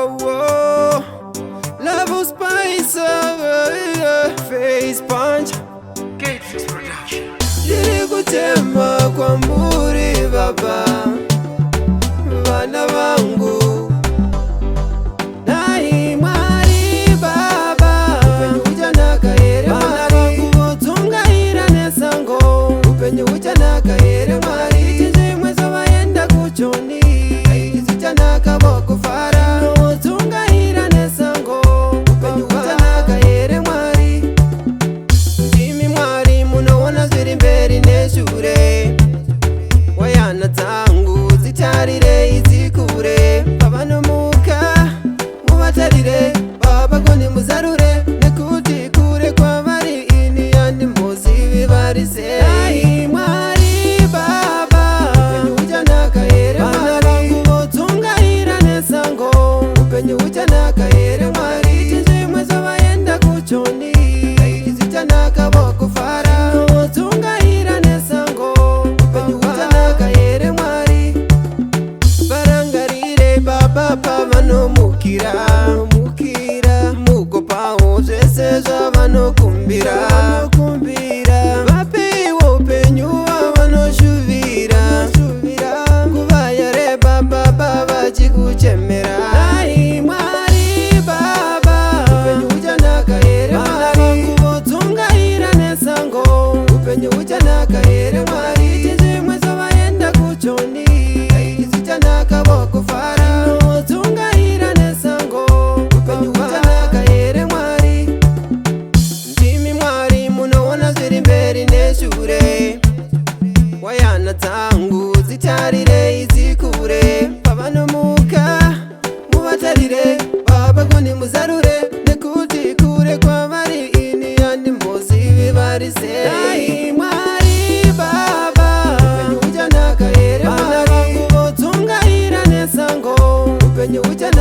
whoa, whoa. Level Spice, Face Punch, Gatefix Production. Diri kutema kwa mburi baba, bana bangu nahi mwari baba, upenye uja nakaere mwari kubotunga irane sango, upenye uja nakaere mwari tije mwezo bayenda kuchoni, isija nakaboko fara kubotunga irane sango, upenye uja nakaere mwari ndimi mwari munowona zviri mberi neshure wayana dzangu dzitarire idzikure pavanomuka muvatarire vavagoni muzarure nekuti kure kwavari ini yandimbozivi vari sei mwari baba upenyu uchanaka here vana vangu vodzungaira nesango upenyu uchanaka here mwari tizvimwe zvavaenda kuchoni izichanaka vokufara vodzungaira nesango upenyu uchanaka here mwari varangarire baba pavanomukira mugopawo zvese zvavanokumbira vapeiwo upenyu vavanoshuvira nguva yareba baba vachikuchemera ai mwari baba upenyu uchanaka here vana vangu vodzungaira nesango upenyu uchanaka here mwari tizvimwe zvavaenda kuchoni izichanaka vokufara vodzungaira nesango upenyu uchanaka here mwari ndimi mwari munoona zviri mberi neshure wayana dzangu dzitarire idzikure pavanomuka muvatarire vavagoni muzarure nekuti kure kwavari ini yandimbozivi vari sei mwari baba upenyu uchanaka here vana vangu vodzungaira nesango upenyu uchanaka